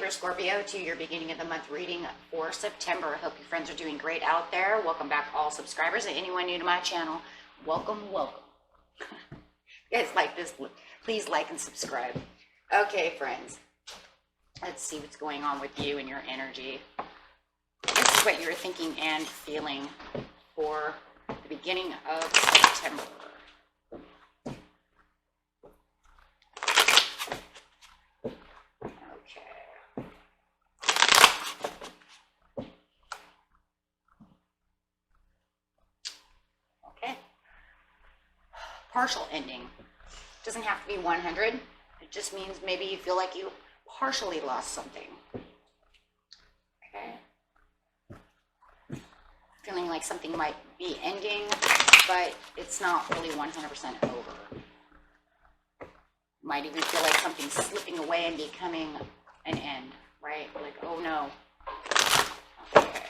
Libra, Scorpio, to your beginning of the month reading for September. I hope your friends are doing great out there. Welcome back, all subscribers, and anyone new to my channel. Welcome, welcome. You guys like this? Please like and subscribe. Okay, friends. Let's see what's going on with you and your energy. This is what you're thinking and feeling for the beginning of September. Partial ending. Doesn't have to be 100. It just means maybe you feel like you partially lost something. Okay. Feeling like something might be ending, but it's not really 100% over. Might even feel like something's slipping away and becoming an end, right? Like, oh no. Okay.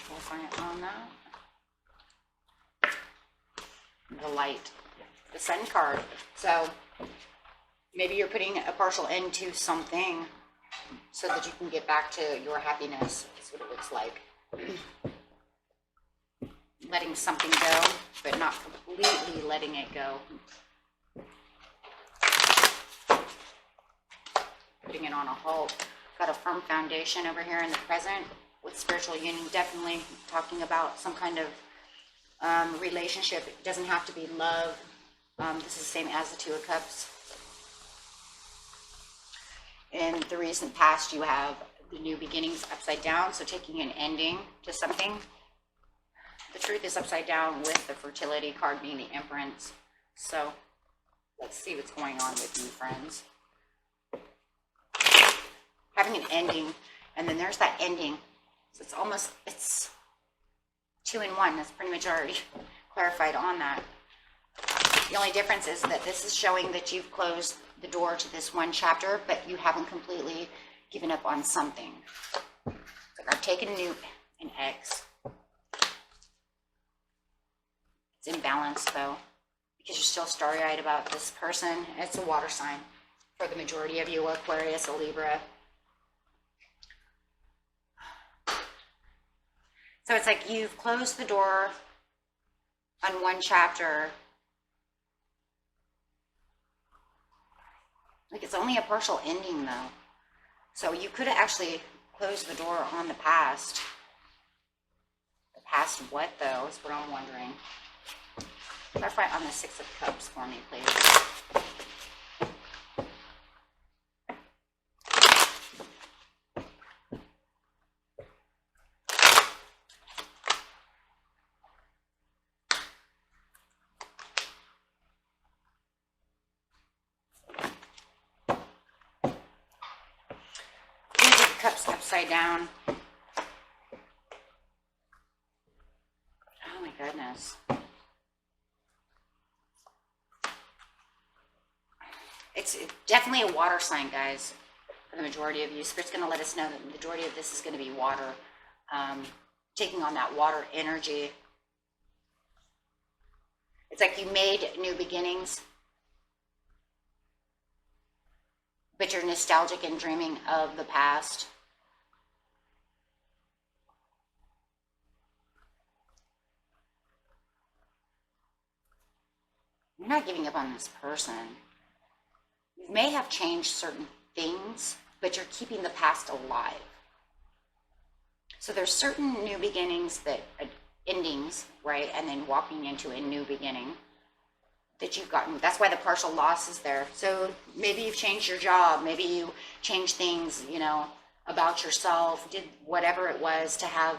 We'll find it on that. The light, the Sun card. So maybe you're putting a partial end to something so that you can get back to your happiness. That's what it looks like. Letting something go, but not completely letting it go. Putting it on a halt. Got a firm foundation over here in the present with spiritual union. Definitely talking about some kind of relationship. It doesn't have to be love. This is the same as the Two of Cups. In the recent past, you have the new beginnings upside down, so taking an ending to something. The Truth is upside down with the fertility card being the Empress. So let's see what's going on with you, friends. Having an ending, and then there's that ending. So it's almost, it's 2 in 1. That's pretty much already clarified on that. The only difference is that this is showing that you've closed the door to this one chapter, but you haven't completely given up on something. It's like I've taken an X. It's imbalanced though, because you're still starry-eyed about this person. It's a water sign for the majority of you, Aquarius or Libra. So it's like you've closed the door on one chapter. Like it's only a partial ending though. So you could have actually closed the door on the past. The past what though is what I'm wondering. Clarify on the Six of Cups for me, please. Cups upside down. Oh my goodness. It's definitely a water sign, guys, for the majority of you. Spirit's going to let us know that the majority of this is going to be water, taking on that water energy. It's like you made new beginnings, but you're nostalgic and dreaming of the past. You're not giving up on this person. You may have changed certain things, but you're keeping the past alive. So there's certain new beginnings that, endings, right? And then walking into a new beginning that you've gotten. That's why the partial loss is there. So maybe you've changed your job. Maybe you changed things, you know, about yourself, did whatever it was to have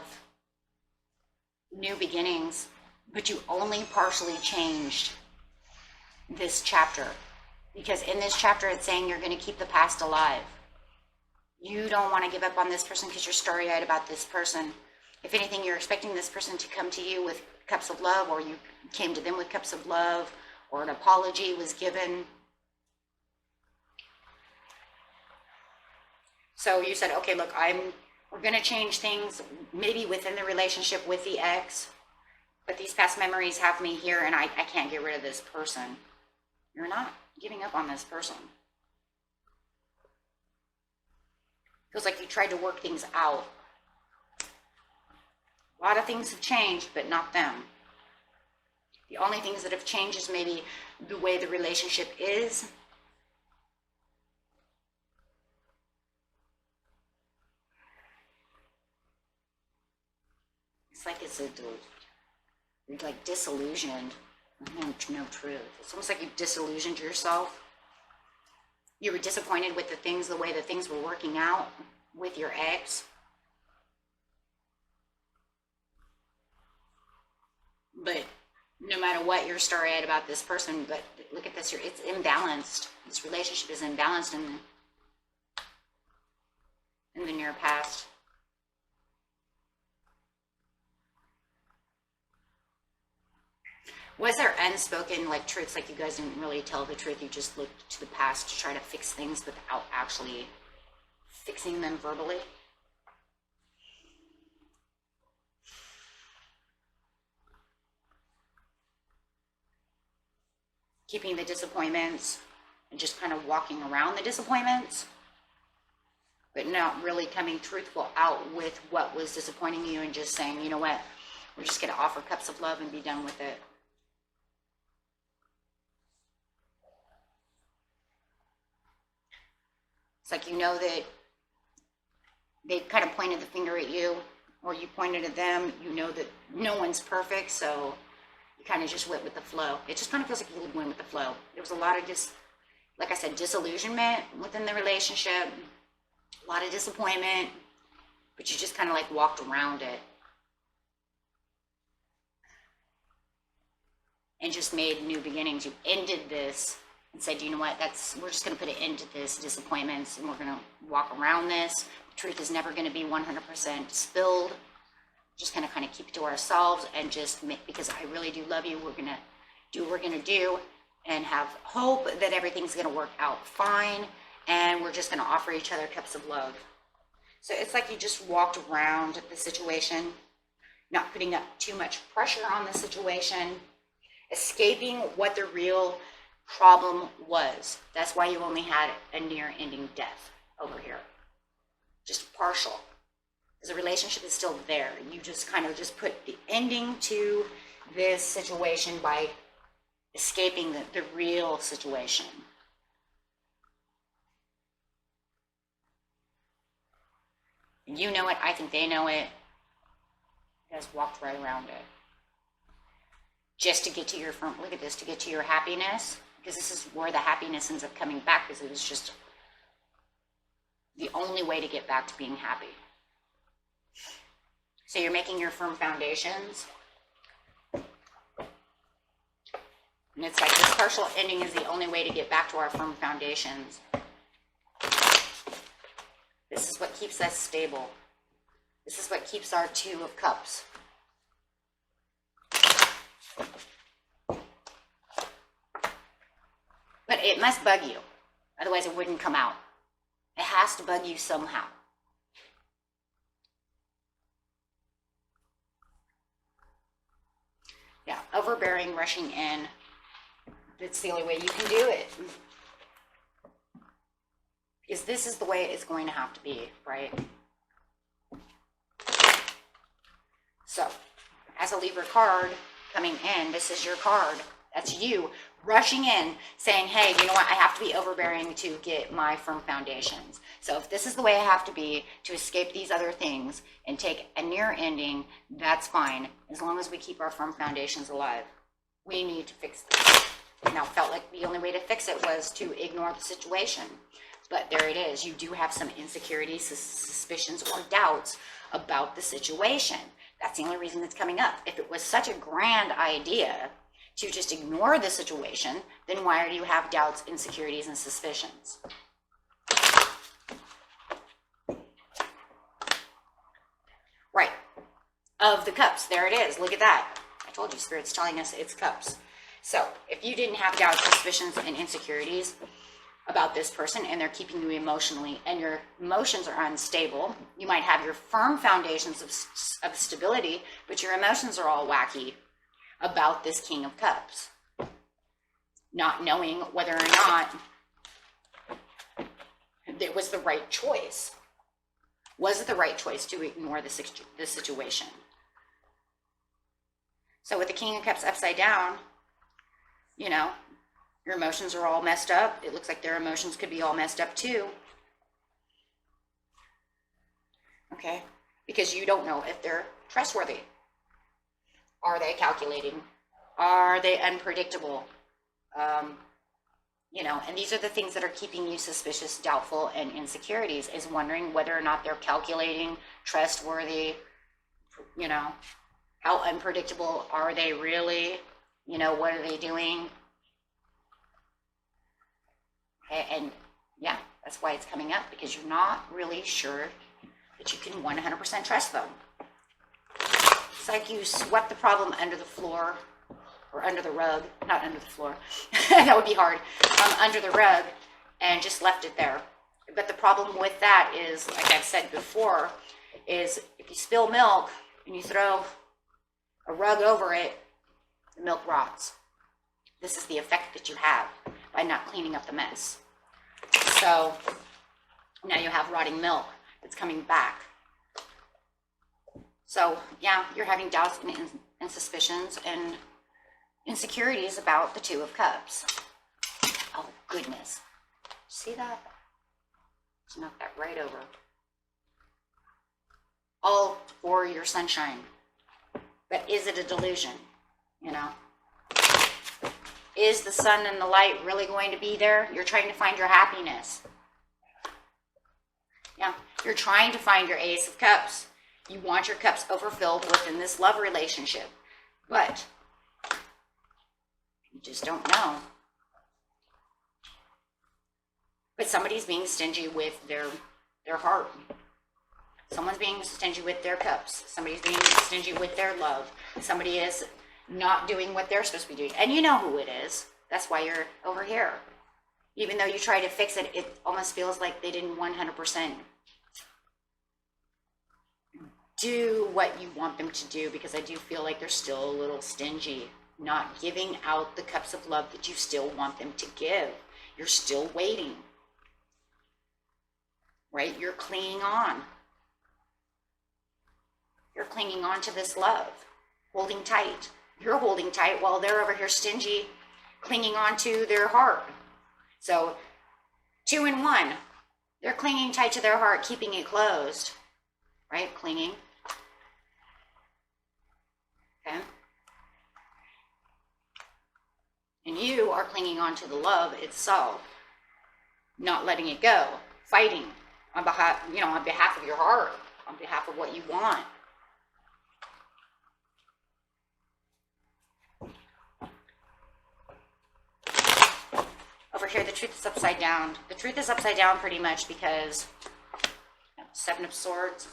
new beginnings, but you only partially changed this chapter. Because in this chapter, it's saying you're going to keep the past alive. You don't want to give up on this person because you're starry-eyed about this person. If anything, you're expecting this person to come to you with cups of love, or you came to them with cups of love, or an apology was given. So you said, okay, look, we're going to change things maybe within the relationship with the ex, but these past memories have me here and I can't get rid of this person. You're not. giving up on this person. Feels like you tried to work things out. A lot of things have changed, but not them. The only things that have changed is maybe the way the relationship is. It's like you're like disillusioned. No truth. It's almost like you've disillusioned yourself. You were disappointed with the way that things were working out with your ex. But no matter what your story is about this person, but look at this, it's imbalanced. This relationship is imbalanced in the near past. Was there unspoken like truths, like you guys didn't really tell the truth, you just looked to the past to try to fix things without actually fixing them verbally? Keeping the disappointments and just kind of walking around the disappointments, but not really coming truthful out with what was disappointing you and just saying, you know what, we're just going to offer cups of love and be done with it. It's like, you know that they kind of pointed the finger at you, or you pointed at them. You know that no one's perfect, so you kind of just went with the flow. It just kind of feels like you went with the flow. There was a lot of like I said, disillusionment within the relationship, a lot of disappointment, but you just kind of like walked around it and just made new beginnings. You ended this and said, you know what, we're just going to put an end to this disappointments, and we're going to walk around this. The truth is never going to be 100% spilled. Just going to kind of keep it to ourselves and just because I really do love you, we're going to do what we're going to do and have hope that everything's going to work out fine, and we're just going to offer each other cups of love. So it's like you just walked around the situation, not putting up too much pressure on the situation, escaping what the real problem was. That's why you only had a near-ending death over here. Just partial. Because the relationship is still there. You just kind of just put the ending to this situation by escaping the real situation. And you know it. I think they know it. You guys walked right around it. Just to get to your front, look at this, to get to your happiness. Because this is where the happiness ends up coming back, because it was just the only way to get back to being happy. So you're making your firm foundations. And it's like this partial ending is the only way to get back to our firm foundations. This is what keeps us stable. This is what keeps our Two of Cups. But it must bug you. Otherwise it wouldn't come out. It has to bug you somehow. Yeah, overbearing, rushing in. That's the only way you can do it. Because this is the way it's going to have to be, right? So, as a Libra card coming in, this is your card. That's you rushing in, saying, hey, you know what? I have to be overbearing to get my firm foundations. So if this is the way I have to be to escape these other things and take a near ending, that's fine, as long as we keep our firm foundations alive. We need to fix this. Now, felt like the only way to fix it was to ignore the situation. But there it is. You do have some insecurities, suspicions, or doubts about the situation. That's the only reason it's coming up. If it was such a grand idea to just ignore the situation, then why do you have doubts, insecurities, and suspicions? Right. Of the Cups. There it is. Look at that. I told you, Spirit's telling us it's Cups. So if you didn't have doubts, suspicions, and insecurities about this person, and they're keeping you emotionally, and your emotions are unstable, you might have your firm foundations of stability, but your emotions are all wacky about this King of Cups. not knowing whether or not it was the right choice. Was it the right choice to ignore the situation? So with the King of Cups upside down, you know, your emotions are all messed up. It looks like their emotions could be all messed up too. Okay? Because you don't know if they're trustworthy. Are they calculating? Are they unpredictable? You know, and these are the things that are keeping you suspicious, doubtful, and insecurities, is wondering whether or not they're calculating, trustworthy, you know, how unpredictable are they really? You know, what are they doing? Okay, and yeah, that's why it's coming up, because you're not really sure that you can 100% trust them. It's like you swept the problem under the floor, or under the rug, not under the floor, that would be hard, under the rug, and just left it there. But the problem with that is, like I've said before, is if you spill milk and you throw a rug over it, the milk rots. This is the effect that you have by not cleaning up the mess. So now you have rotting milk that's coming back. So yeah, you're having doubts and suspicions and insecurities about the Two of Cups. Oh goodness, see that? Let's knock that right over. All for your sunshine. But is it a delusion? You know, is the sun and the light really going to be there? You're trying to find your happiness. Yeah, you're trying to find your Ace of Cups. You want your cups overfilled within this love relationship, but you just don't know. But somebody's being stingy with their heart. Someone's being stingy with their cups. Somebody's being stingy with their love. Somebody is not doing what they're supposed to be doing. And you know who it is. That's why you're over here. Even though you try to fix it, it almost feels like they didn't 100% do what you want them to do, because I do feel like they're still a little stingy, not giving out the cups of love that you still want them to give. You're still waiting, right? You're clinging on. You're clinging on to this love, holding tight. You're holding tight while they're over here stingy, clinging on to their heart. So 2 in 1, they're clinging tight to their heart, keeping it closed, right? Clinging. Okay. And you are clinging on to the love itself, not letting it go, fighting on behalf, on behalf of your heart, on behalf of what you want. Over here, the truth is upside down. The truth is upside down pretty much because 7 of Swords.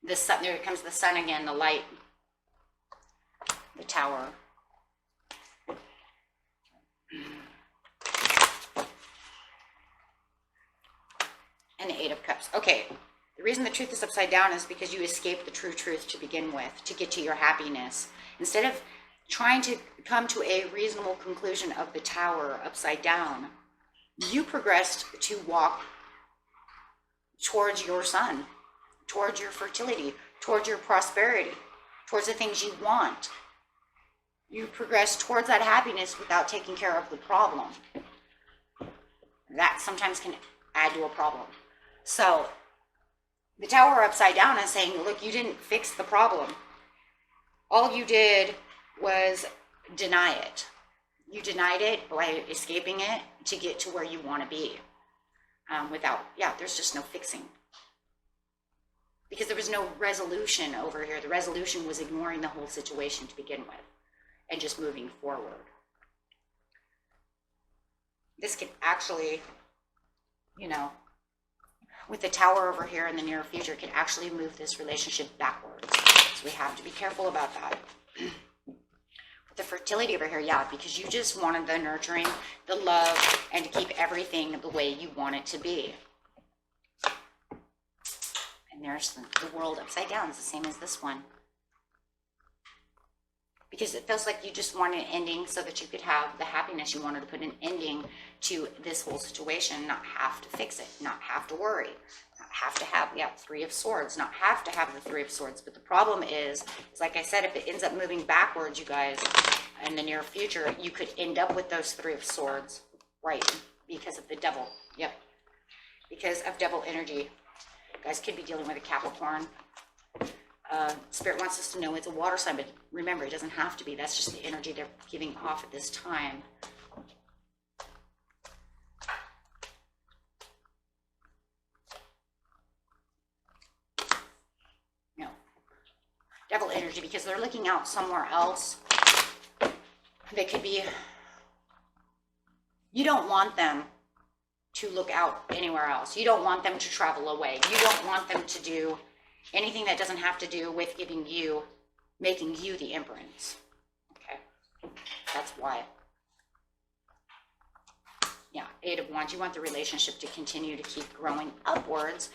The sun, there comes the sun again, the light, the Tower. And the 8 of Cups. Okay, the reason the truth is upside down is because you escaped the true truth to begin with, to get to your happiness. Instead of trying to come to a reasonable conclusion of the Tower upside down, you progressed to walk towards your sun, towards your fertility, towards your prosperity, towards the things you want. You progress towards that happiness without taking care of the problem. That sometimes can add to a problem. So the Tower upside down is saying, look, you didn't fix the problem. All you did was deny it. You denied it by escaping it to get to where you want to be. There's just no fixing. Because there was no resolution over here. The resolution was ignoring the whole situation to begin with and just moving forward. This could actually, with the Tower over here in the near future, could actually move this relationship backwards. So we have to be careful about that. With the fertility over here, because you just wanted the nurturing, the love, and to keep everything the way you want it to be. And there's the World upside down. It's the same as this one. because it feels like you just want an ending so that you could have the happiness. You wanted to put an ending to this whole situation, not have to fix it, not have to worry, not have to have, yeah, Three of Swords, not have to have the Three of Swords. But the problem is like I said, if it ends up moving backwards, you guys, in the near future, you could end up with those Three of Swords, right? Because of the Devil. Yep. Because of Devil energy. You guys could be dealing with a Capricorn. Spirit wants us to know it's a water sign, but remember, it doesn't have to be. That's just the energy they're giving off at this time. No. Devil energy, because they're looking out somewhere else. They could be, you don't want them to look out anywhere else. You don't want them to travel away. You don't want them to do anything that doesn't have to do with making you the Empress. Okay, that's why. Yeah, Eight of Wands, you want the relationship to continue to keep growing upwards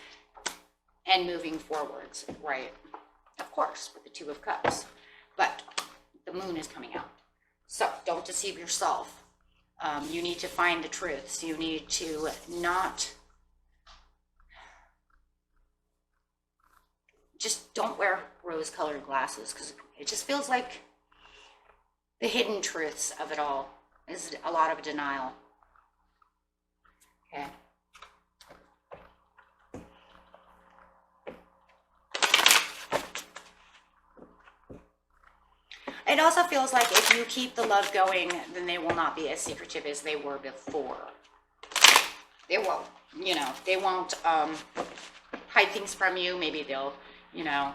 and moving forwards, right? Of course, with the Two of Cups. But the Moon is coming out. So don't deceive yourself. You need to find the truths. You need to not... Just don't wear rose-colored glasses, because it just feels like the hidden truths of it all is a lot of denial. Okay. It also feels like if you keep the love going, then they will not be as secretive as they were before. They won't, you know, they won't hide things from you. Maybe they'll, you know,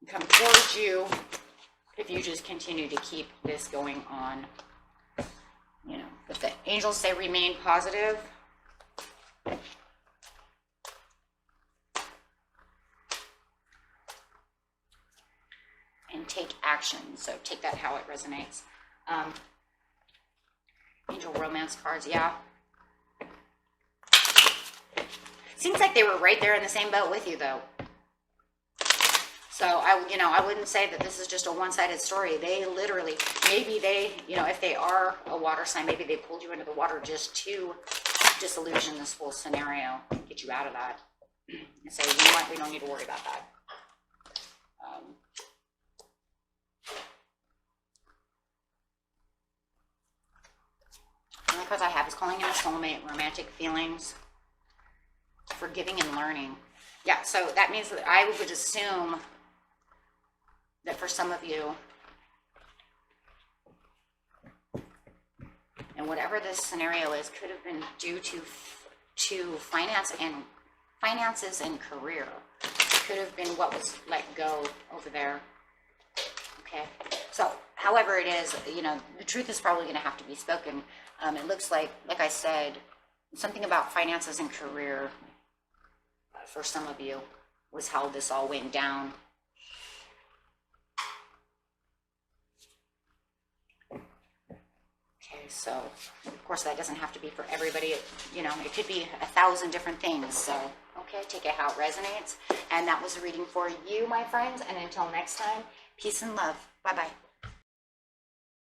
come towards you if you just continue to keep this going on, you know. But the angels say remain positive. And take action. So take that how it resonates. Angel romance cards, yeah. Seems like they were right there in the same boat with you, though. So I wouldn't say that this is just a one-sided story. They literally, maybe they, if they are a water sign, maybe they pulled you into the water just to disillusion this whole scenario, get you out of that, and say, you know what, we don't need to worry about that. The only cards I have is calling in a soulmate, romantic feelings, forgiving and learning. Yeah, so that means that I would assume that for some of you, and whatever this scenario is, could have been due to finances and career. Could have been what was let go over there. Okay, so however it is, the truth is probably going to have to be spoken. It looks like I said, something about finances and career for some of you was how this all went down. Okay, so of course that doesn't have to be for everybody. It could be 1,000 different things. So, okay, take it how it resonates. And that was a reading for you, my friends. And until next time, peace and love. Bye-bye.